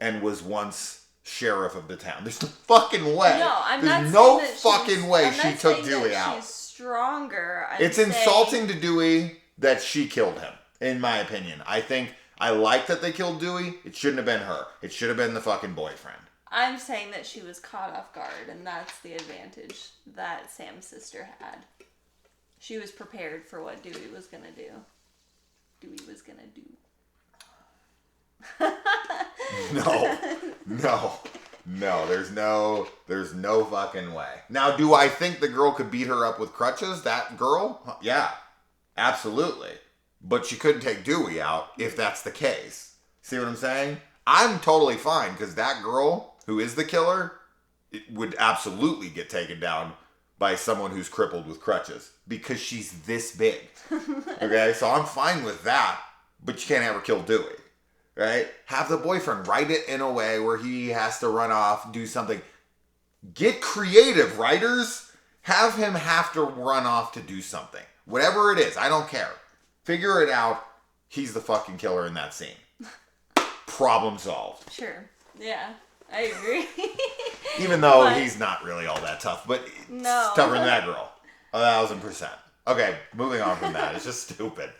S1: and was once sheriff of the town. There's no fucking way.
S2: No, I'm
S1: There's
S2: not
S1: no
S2: saying that
S1: fucking way
S2: I'm
S1: she
S2: not
S1: took
S2: saying
S1: Dewey
S2: that
S1: out.
S2: She's stronger.
S1: It's insulting to Dewey that she killed him, in my opinion. I like that they killed Dewey. It shouldn't have been her. It should have been the fucking boyfriend.
S2: I'm saying that she was caught off guard, and that's the advantage that Sam's sister had. She was prepared for what Dewey was gonna do.
S1: No. There's no fucking way. Now, do I think the girl could beat her up with crutches? That girl? Yeah, absolutely. But she couldn't take Dewey out if that's the case. See what I'm saying? I'm totally fine because that girl who is the killer would absolutely get taken down by someone who's crippled with crutches because she's this big. Okay, so I'm fine with that, but you can't ever kill Dewey, right? Have the boyfriend write it in a way where he has to run off, do something. Get creative, writers. Have him have to run off to do something. Whatever it is, I don't care. Figure it out. He's the fucking killer in that scene. Problem solved.
S2: Sure. Yeah, I agree.
S1: Even though he's not really all that tough, but
S2: no.
S1: It's tougher than that girl. 1,000%. Okay, moving on from that. It's just stupid.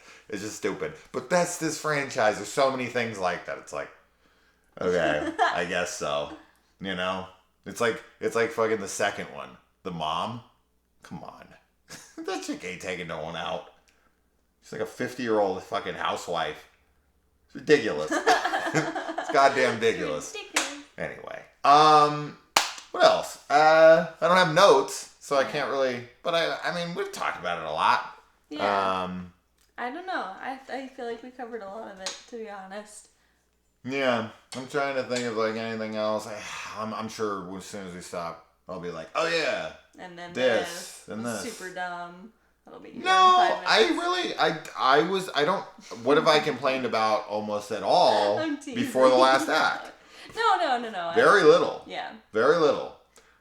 S1: But that's this franchise. There's so many things like that. It's like, okay, I guess so. It's like fucking the second one. The mom. Come on. That chick ain't taking no one out. She's like a 50-year-old fucking housewife. It's ridiculous. It's goddamn ridiculous. Anyway, what else? I don't have notes, so I can't really. But I mean, we've talked about it a lot.
S2: Yeah. I don't know. I feel like we covered a lot of it, to be honest.
S1: Yeah, I'm trying to think of like anything else. I'm sure as soon as we stop I'll be like, oh yeah,
S2: And then
S1: this and
S2: the
S1: this.
S2: super dumb. That'll be
S1: No,
S2: 5 minutes.
S1: I don't. What have I complained about almost at all before the last act?
S2: No.
S1: Very little.
S2: Yeah.
S1: Very little.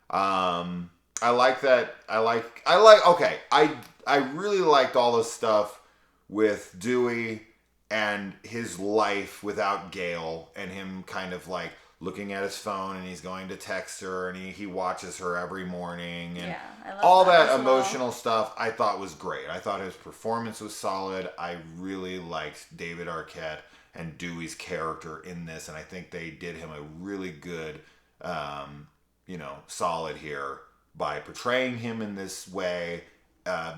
S1: I like that. Okay. I really liked all the stuff with Dewey and his life without Gail, and him kind of like looking at his phone, and he's going to text her, and he watches her every morning, and
S2: I love
S1: all
S2: that
S1: that
S2: as
S1: emotional stuff I thought was great. I thought his performance was solid. I really liked David Arquette and Dewey's character in this, and I think they did him a really good, solid here by portraying him in this way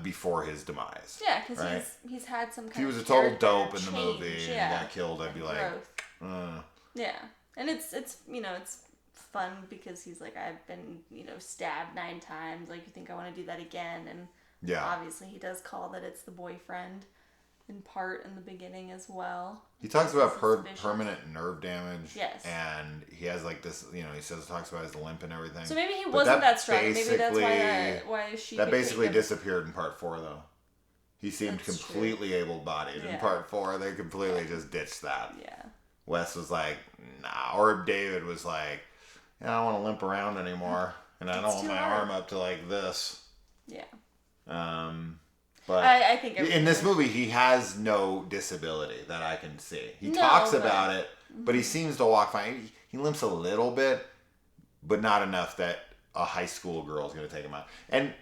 S1: before his demise.
S2: Yeah, because
S1: right?
S2: he's had some kind of
S1: he was a total
S2: character
S1: dope in the
S2: change,
S1: movie and got killed. I'd be like,
S2: yeah, and it's fun because he's like, I've been stabbed 9 times. Like, you think I want to do that again? And obviously he does call that it's the boyfriend in part in the beginning as well.
S1: He talks about permanent nerve damage.
S2: Yes.
S1: And he has like this, he talks about his limp and everything.
S2: So maybe he wasn't that strong. Maybe that's why she.
S1: That basically disappeared in part 4, though. He seemed completely able-bodied in part 4. They completely just ditched that.
S2: Yeah.
S1: Wes was like, nah. Or David was like, I don't want to limp around anymore, and I don't want my arm up to like this.
S2: Yeah.
S1: But
S2: I think
S1: in this movie, he has no disability that I can see. He talks about it, but he seems to walk fine. He limps a little bit, but not enough that a high school girl is going to take him out. And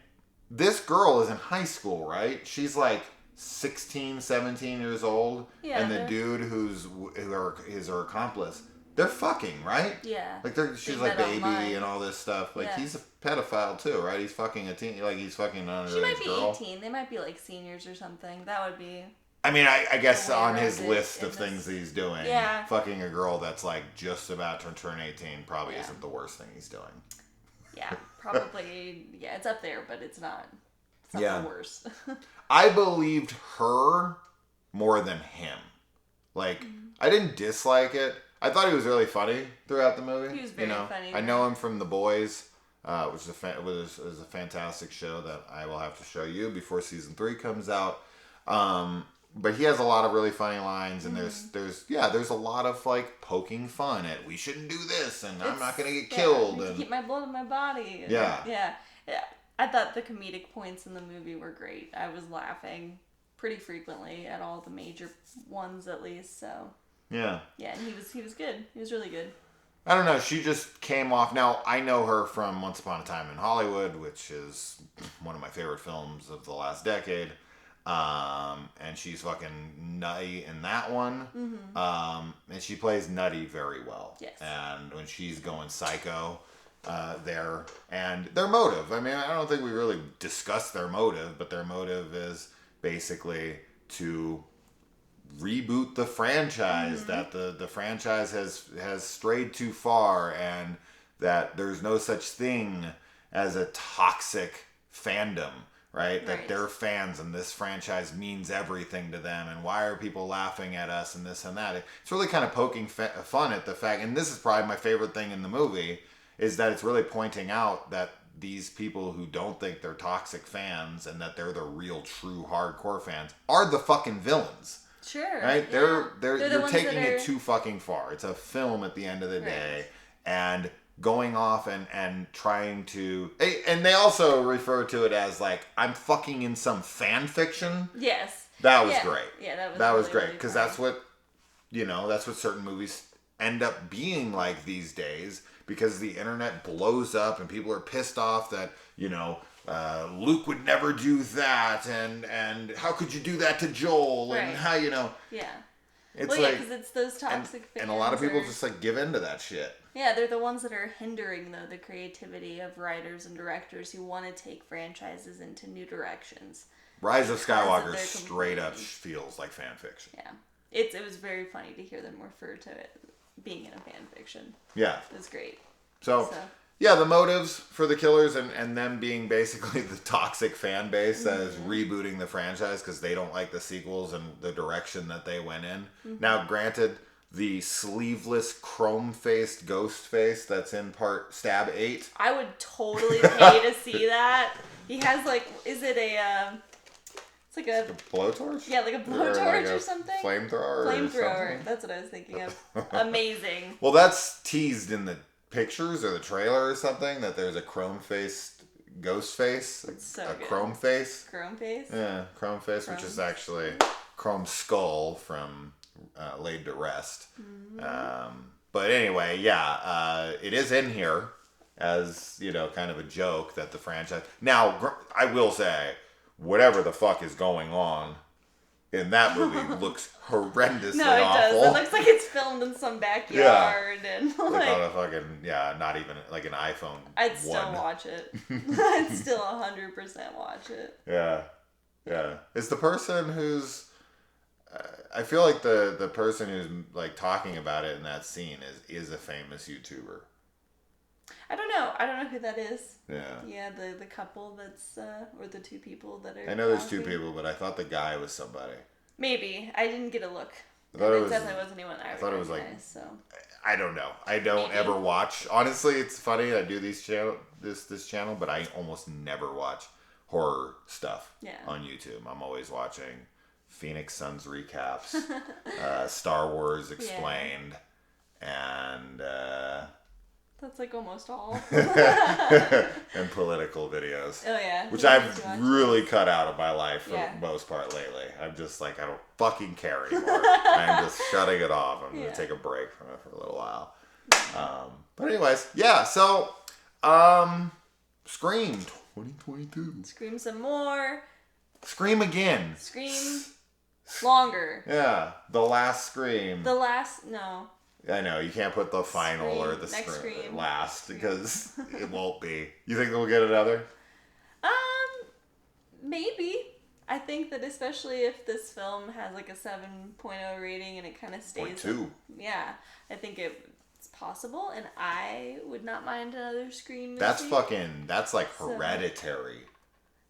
S1: this girl is in high school, right? She's like 16, 17 years old.
S2: Yeah,
S1: and the dude who is her accomplice, they're fucking, right?
S2: Yeah.
S1: Like she's like baby online. And all this stuff. Like he's a pedophile too, right? He's fucking a teen. Like he's fucking an underage girl. She might be
S2: 18. They might be like seniors or something. That would be.
S1: I mean, I guess on his list of things he's doing, fucking a girl that's like just about to turn 18 probably isn't the worst thing he's doing.
S2: Yeah, probably. Yeah, it's up there, but it's not. It's not the worst.
S1: I believed her more than him. Like, I didn't dislike it. I thought he was really funny throughout the movie.
S2: He was very funny.
S1: I know him from The Boys, which is a fantastic show that I will have to show you before season 3 comes out. But he has a lot of really funny lines, and there's a lot of like poking fun at we shouldn't do this, and I'm not gonna get killed, and
S2: keep my blood in my body. And, yeah. I thought the comedic points in the movie were great. I was laughing pretty frequently at all the major ones, at least. So yeah, and he was good. He was really good.
S1: I don't know. She just came off. Now I know her from Once Upon a Time in Hollywood, which is one of my favorite films of the last decade. And she's fucking nutty in that one. And she plays nutty very well.
S2: Yes.
S1: And when she's going psycho, there, and their motive. I mean, I don't think we really discussed their motive, but their motive is basically to reboot the franchise. That the franchise has strayed too far, and that there's no such thing as a toxic fandom. Right? That they're fans and this franchise means everything to them, and why are people laughing at us and this and that. It's really kind of poking fun at the fact, and this is probably my favorite thing in the movie, is that it's really pointing out that these people who don't think they're toxic fans and that they're the real true hardcore fans are the fucking villains.
S2: Sure.
S1: Right? Yeah. You're taking it too fucking far. It's a film at the end of the day, and going off and trying to, and they also refer to it as like, I'm fucking in some fan fiction.
S2: Yes.
S1: That was great.
S2: Yeah,
S1: that was great, because that's what certain movies end up being like these days, because the internet blows up and people are pissed off that Luke would never do that, and how could you do that to Joel, and how it's
S2: because it's those toxic fans,
S1: and a lot of people just like give into that shit.
S2: Yeah, they're the ones that are hindering, though, the creativity of writers and directors who want to take franchises into new directions.
S1: Rise of Skywalker straight up feels like fan fiction.
S2: Yeah. It was very funny to hear them refer to it being in a fan fiction.
S1: Yeah.
S2: It was great.
S1: So yeah, the motives for the killers and them being basically the toxic fan base that is rebooting the franchise because they don't like the sequels and the direction that they went in. Now, granted, the sleeveless chrome-faced ghost face that's in part Stab 8.
S2: I would totally pay to see that. He has like, is it a, it's like a
S1: blowtorch?
S2: Yeah, like a blowtorch or, something.
S1: Flamethrower.
S2: Flamethrower. That's what I was thinking of. Amazing.
S1: Well, that's teased in the pictures or the trailer or something, that there's a chrome-faced ghost face.
S2: That's so
S1: a
S2: good.
S1: chrome face.
S2: Chrome face?
S1: Yeah, chrome face, which is actually Chrome Skull from Laid to Rest.
S2: Mm-hmm.
S1: But anyway, yeah, it is in here as, kind of a joke that the franchise... Now, I will say, whatever the fuck is going on in that movie looks horrendously
S2: No, it
S1: awful.
S2: does. It looks like it's filmed in some backyard and
S1: like on a fucking, not even like an iPhone.
S2: I'd still watch it. I'd still 100% watch it.
S1: Yeah. It's the person who's... I feel like the person who's like talking about it in that scene is a famous YouTuber.
S2: I don't know who that is.
S1: Yeah.
S2: Yeah, the couple that's or the two people that are.
S1: I know there's two people, but I thought the guy was somebody.
S2: Maybe I didn't get a look.
S1: I thought it
S2: definitely wasn't anyone I
S1: thought it was like.
S2: So.
S1: I don't know. I don't ever watch. Honestly, it's funny. I do this channel, but I almost never watch horror stuff on YouTube. I'm always watching Phoenix Suns recaps, Star Wars Explained, and
S2: that's like almost all.
S1: and political videos.
S2: Oh yeah.
S1: Which I've really cut out of my life for the most part lately. I'm just like, I don't fucking care anymore. I'm just shutting it off. I'm gonna take a break from it for a little while. But anyways, so Scream 2022.
S2: Scream some more.
S1: Scream again.
S2: Scream longer.
S1: Yeah, the last Scream.
S2: No.
S1: I know, you can't put the final
S2: Scream.
S1: or the
S2: Scream
S1: last because it won't be. You think we'll get another?
S2: Maybe. I think that especially if this film has like a 7.0 rating and it kind of stays.
S1: 0.2.
S2: Yeah, I think it's possible, and I would not mind another Scream movie.
S1: That's like Hereditary.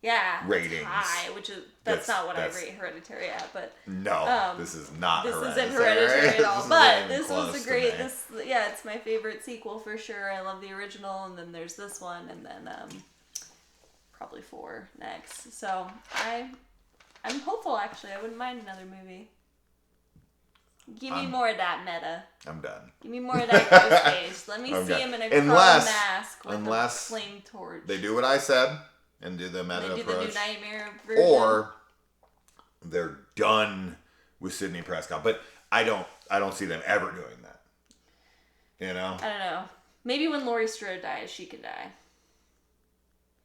S2: Yeah,
S1: ratings.
S2: High, which is that's not what I rate Hereditary at, but
S1: no, this is not.
S2: This
S1: Hereditary.
S2: isn't Hereditary at all. But this
S1: was
S2: a great. It's my favorite sequel for sure. I love the original, and then there's this one, and then probably 4 next. So I'm hopeful. Actually, I wouldn't mind another movie. Give me more of that meta.
S1: I'm done.
S2: Give me more of that ghost face. Let me see him in a chrome mask with a flame torch.
S1: They do what I said. And do the meta approach.
S2: The new Nightmare version.
S1: Or they're done with Sidney Prescott. But I don't see them ever doing that. You know?
S2: I don't know. Maybe when Laurie Strode dies, she can die.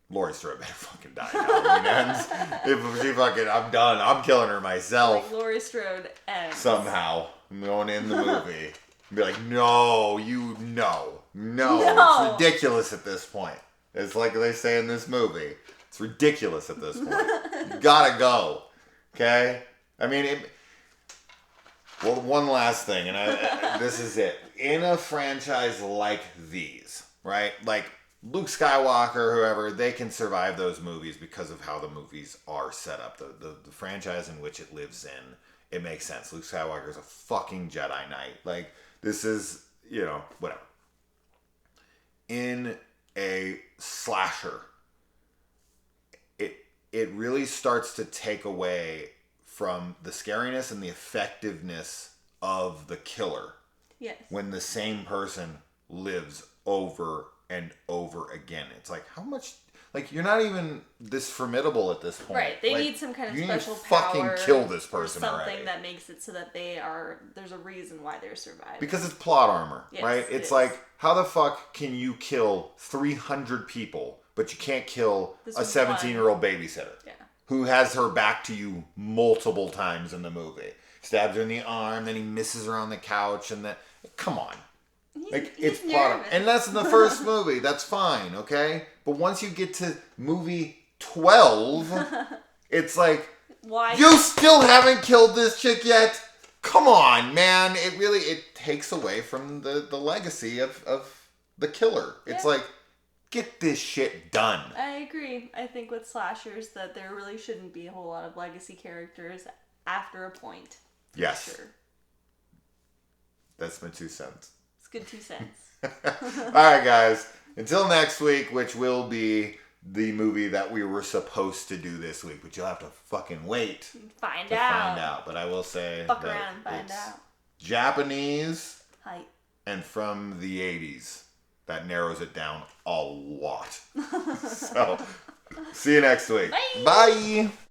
S1: Laurie Strode better fucking die now. If she fucking, I'm done. I'm killing her myself.
S2: Like Laurie Strode ends.
S1: Somehow. I'm going in the movie. Be like, no. It's ridiculous at this point. It's like they say in this movie. It's ridiculous at this point. You gotta go. Okay? I mean, one last thing, and this is it. In a franchise like these, right? Like Luke Skywalker, whoever, they can survive those movies because of how the movies are set up. The franchise in which it lives in, it makes sense. Luke Skywalker is a fucking Jedi Knight. Like, this is, whatever. In a slasher, it really starts to take away from the scariness and the effectiveness of the killer.
S2: Yes. When
S1: the same person lives over and over again. It's like, how much... Like, you're not even this formidable at this point.
S2: Right. They need some kind of special
S1: power.
S2: Fucking
S1: kill this person
S2: or something
S1: already.
S2: That makes it so that there's a reason why they're surviving.
S1: Because it's plot armor,
S2: yes,
S1: right? It's like, how the fuck can you kill 300 people, but you can't kill a 17-year-old babysitter?
S2: Yeah.
S1: Who has her back to you multiple times in the movie. Stabs her in the arm, then he misses her on the couch, and then... Come on. It's plot armor. And that's in the first movie. That's fine, okay? But once you get to movie 12, it's like... Why? You still haven't killed this chick yet? Come on, man. It takes away from the legacy of the killer. It's like... Get this shit done.
S2: I agree. I think with slashers that there really shouldn't be a whole lot of legacy characters after a point.
S1: Yes.
S2: Sure.
S1: That's my 2 cents.
S2: It's good 2 cents.
S1: All right, guys. Until next week, which will be the movie that we were supposed to do this week, but you'll have to fucking wait
S2: Find
S1: to
S2: out.
S1: find out. But I will say,
S2: Fuck around and find out.
S1: Japanese
S2: Hype.
S1: and from the 80s. That narrows it down a lot. So, see you next week.
S2: Bye.
S1: Bye.